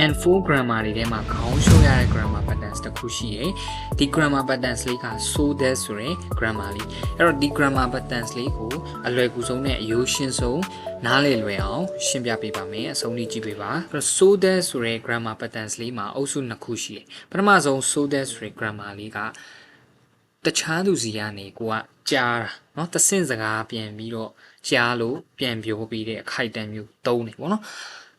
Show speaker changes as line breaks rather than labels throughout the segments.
and full grammar တွေထဲမှာခေါင်းရှုပ်ရတဲ့ grammar patterns တစ်ခုရှိတယ်ဒီ grammar patterns လေးက so that ဆိုတဲ့ grammar လေးအဲ့တော့ဒီ grammar patterns လေးကိုအလွယ်ကူဆုံးနဲ့အရိုးရှင်းဆုံးနားလည်လွယ်အောင်ရှင်းပြပေးပါမယ်အဆုံးထိကြည့်ပေးပါအဲ့တော့ so that ဆိုတဲ့ grammar patterns လေးမှာအုပ်စုနှစ်ခုရှိတယ်ပထမဆုံး so that ဆိုတဲ့ grammar လေးကတခြားသူစီကနေကိုကကြားတာเนาะတဆင့်စကားပြန်ပြီးတော့ကြားလို့ပြန်ပြောပြီးတဲ့အခိုက်အတန့်မျိုးသုံးတယ်ပေါ့နော်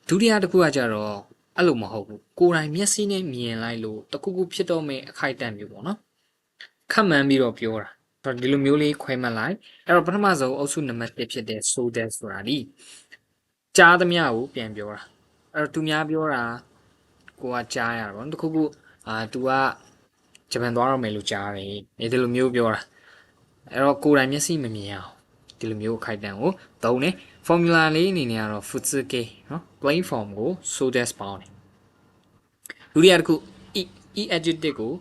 ဒုတိယတစ်ခုကကြတော့အဲ့လိုမဟုတ်ဘူးကိုယ်တိုင်မျက်စိနဲ့မြင်လိုက်လို့တခုခုဖြစ်တော့မယ့်အခိုက်အတန့်မျိုးပေါ့နော်ခက်မှန်းပြီးတော့ပြောတာအဲ့တော့ဒီလိုမျိုးလေးခွဲမှတ်လိုက်အဲ့တော့ပထမဆုံးအုပ်စုနံပါတ်1ဖြစ်တဲ့ so that ဆိုတာဒီကြားသမျှကိုပြန်ပြောတာအဲ့တော့သူများပြောတာကိုကကြားရတာပေါ့နော်တခုခုသူကဂျပန်သွားတော့မယ်လို့ကြားတယ်ဒီလိုမျိုးပြောတာအဲ့တော့ကိုယ်တိုင်မျက်စိမမြင်အောင်ဒီလိုမျိုးအခိုက်အတန့်ကိုသုံးတယ် formula လေးအနေနဲ့ကတော့ futsuke เนาะ plain form ကို so that ပေါင်းတယ်ဒုတိယတစ်ခု e adjective ကို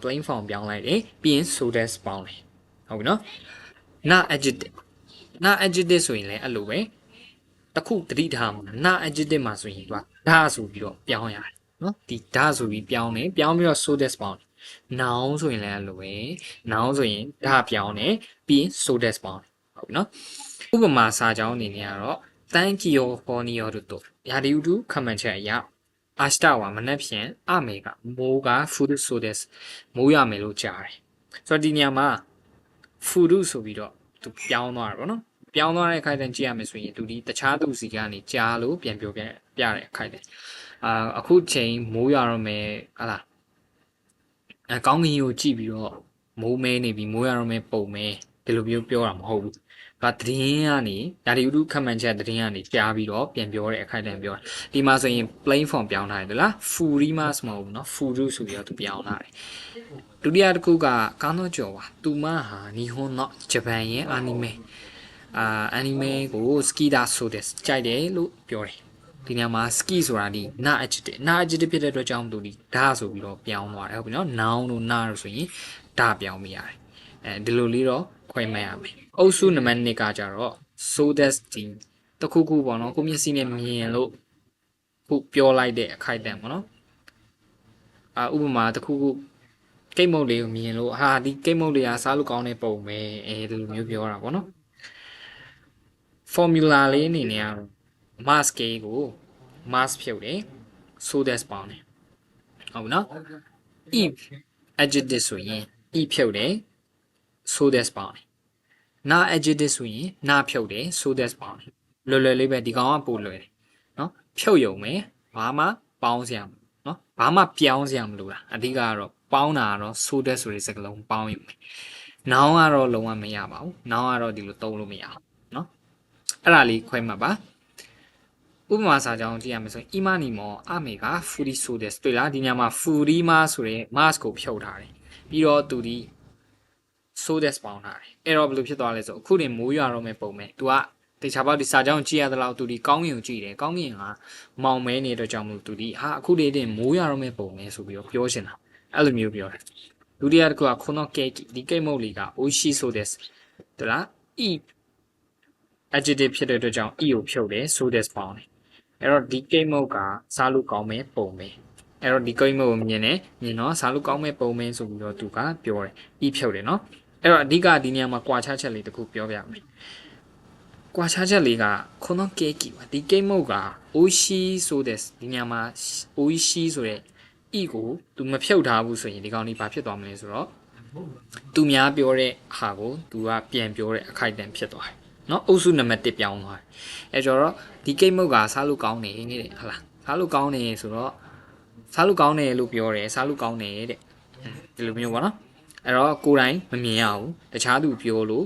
plain form ပြောင်းလိုက်တယ်ပြီးရင် so that ပေါင်းတယ်ဟုတ်ပြီเนาะ na adjective ဆိုရင်လည်းအဲ့လိုပဲတစ်ခုသတိထားမှာ na adjective မှာဆိုရင်သူကဒါဆိုပြီးတော့ပြောင်းရတယ်เนาะဒီဒါဆိုပြီးပြောင်းတယ်ပြောင်းပြီးတော့ so that ပေါင်းတယ် noun ဆိုရင်လည်းအဲ့လိုပဲ noun ဆိုရင်ဒါပြောင်းတယ်ပြီးရင် so that ပေါင်းတယ်ဟုတ်ပြီเนาะဥပမာစာကြောင်းအနေနဲ့ကတော့ thank you for your တို့ရာဒီဥတုခမှန်ချက်အရအာရှတာဝါမနှက်ဖြန်အမေကမိုးက food so this မိုးရမယ်လို့ကြားတယ်ဆိုတော့ဒီနေရာမှာ food ဆိုပြီးတော့သူပြောင်းသွားတာပေါ့နော်ပြောင်းသွားတဲ့အခိုက်အတန့်ကြည့်ရမယ်ဆိုရင်သူဒီတခြားသူစီကနေကြားလို့ပြန်ပြောပြတဲ့အခိုက်အတန့်အခုချိန်မိုးရတော့မယ်ဟာလားကောင်းကင်ကိုကြည့်ပြီးတော့မိုးမဲနေပြီမိုးရတော့မယ်ပုံမဲဒီလိုမျိုးပြောတာမဟုတ်ဘူးဒါသတင်းကနေဒါဒီဥတုခမှန်ချက်သတင်းကနေကြားပြီးတော့ပြန်ပြောတဲ့အခိုက်အတန့်ပြောတာဒီမှာဆိုရင် plain form ပြောင်းထားတယ်လား furimas မဟုတ်ဘူးเนาะ furu ဆိုပြီးတော့သူပြောင်းလာတယ်ဒုတိယတစ်ခုကကားတော့ကြော်ပါသူမဟာနီဟွန်တော့ဂျပန်ရဲ့ anime anime ကို ski da so des ကြိုက်တယ်လို့ပြောတယ်ဒီနေရာမှာ ski ဆိုတာဒီ na adjective ဖြစ်တဲ့အတွက်ကြောင့်သူဒီဒါဆိုပြီးတော့ပြောင်းသွားတယ်ဟုတ်ပြီเนาะ noun တို့ na တို့ဆိုရင်ဒါပြောင်းမိရတယ်ဒီလိုလေးတော့ခွဲမှတ်ရမယ်အုပ်စုနံပါတ်2ကကြတော့ so that ဒီတခုခုပေါ့နော်ကိုမျက်စိနဲ့မြင်လို့ခုပြောလိုက်တဲ့အခိုက်အတန့်ပေါ့နော်ဥပမာတခုခုကိတ်မုတ်လေးကိုမြင်လို့ဟာဒီကိတ်မုတ်လေးကစားလို့ကောင်းတဲ့ပုံပဲဒီလိုမျိုးပြောတာပေါ့နော် formula လေးအနေနဲ့က mask ကို mask ဖြုတ်တယ် so that ပေါင်းတယ်ဟုတ်ပြီနော် if adjective ဆိုရင် if ဖြုတ်တယ် so that ပေါင်းတယ်နာ adjective ဆိုရင်နာဖြုတ်တယ် so that ပေါင်းတယ်လွယ်လွယ်လေးပဲဒီကောင်ကပို့လွယ်တယ်နော်ဖြုတ်ရုံပဲဘာမှပေါင်းစရာနော်ဘာမှပြောင်းစရာမလိုတာအဓိကကတော့ပေါင်းတာကတော့ so that ဆိုတဲ့စကားလုံးပေါင်းရုံပဲ noun ကတော့လုံးဝမရပါဘူး noun ကတော့ဒီလိုသုံးလို့မရဘူးနော်အဲ့ဒါလေးခွဲမှတ်ပါဥပမာစာကြောင်းကြည့်ရမယ်ဆိုရင် imani mo ame ga furi so that တွေ့လားဒီညမှာ furi ma ဆိုတဲ့ mask ကိုဖြုတ်ထားတယ်ပြီးတော့သူဒီ so that ပေါင်းထားတယ်အဲ့တော့ဘယ်လိုဖြစ်သွားလဲဆိုအခုတင်မိုးရွာတော့မဲ့ပုံပဲ तू ကတေချာပေါက်ဒီစာကြောင်းကြည့်ရသလောက် तू ဒီကောင်းကင်ကိုကြည့်တယ်ကောင်းကင်ကမောင်မဲနေတဲ့အတွက်ကြောင့်မလို့ तू ဒီဟာအခုလေးတင်မိုးရွာတော့မဲ့ပုံပဲဆိုပြီးတော့ပြောရှင်တာအဲ့လိုမျိုးပြောတယ်ဒုတိယတစ်ခုကခုနကဒီကိတ်မုတ်လေးက oishi so that တလား e adjective ဖြစ်တဲ့အတွက်ကြောင့် e ကိုဖြုတ်တယ် so that ပေါင်းတယ်အဲ့တော့ဒီကိတ်မုတ်ကစားလို့ကောင်းမဲ့ပုံပဲအဲ့တော့ဒီကိတ်မုတ်ကိုမြင်တော့စားလို့ကောင်းမဲ့ပုံပဲဆိုပြီးတော့ तू ကပြောတယ် e ဖြုတ်တယ်နော်အဲ့တော့အဓိကဒီနေရာမှာကွာခြားချက်လေးတစ်ခုပြောပြမယ်ကွာခြားချက်လေးကခုနကေကီပါဒီကိတ်မုတ်က oishi so this ဒီနေရာမှာ oishi ဆိုတဲ့ e ကို तू မဖြုတ်ထားဘူးဆိုရင်ဒီကောင်လေးဘာဖြစ်သွားမလဲဆိုတော့ तू များပြောတဲ့ဟာကို तू ကပြန်ပြောတဲ့အခိုက်အတန့်ဖြစ်သွားတယ်နော်အုပ်စုနံပါတ်1ပြောင်းသွားတယ်အဲ့တော့ဒီကိတ်မုတ်ကစားလို့ကောင်းနေတဲ့ဟုတ်လားစားလို့ကောင်းနေဆိုတော့စားလို့ကောင်းတယ်လို့ပြောတယ်စားလို့ကောင်းတယ်တဲ့ဒီလိုမျိုးပေါ့နော်အဲ့တော့ကိုယ်တိုင်မမြင်ရဘူးတခြားသူပြောလို့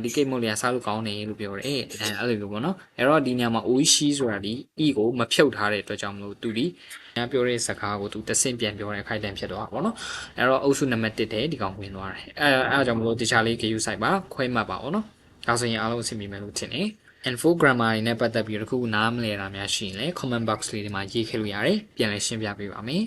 ဒီကိတ်မုတ်လေးကစားလို့ကောင်းတယ်လို့ပြောတယ်အဲ့လိုမျိုးပေါ့နော်အဲ့တော့ဒီညမှာ oishi ဆိုတာဒီ e ကိုမဖြုတ်ထားတဲ့အတွက်ကြောင့်မလို့သူဒီညာပြောတဲ့စကားကိုသူတဆင့်ပြန်ပြောတဲ့အခိုက်အတန့်ဖြစ်သွားပါဘောနော်အဲ့တော့အုပ်စုနံပါတ်1တဲ့ဒီကောင်ဝင်သွားတယ်အဲ့ကြောင့်မလို့တခြားလေး GU site ပါခွဲမှတ်ပါဘောနော်ဒါဆိုရင်အားလုံးအဆင်ပြေမယ်လို့ထင်တယ် info grammar နဲ့ပတ်သက်ပြီးတခုနားမလည်တာများရှိရင်လည်း comment box လေးတွေမှာရေးခဲ့လို့ရတယ်ပြန်လည်ရှင်းပြပေးပါမယ်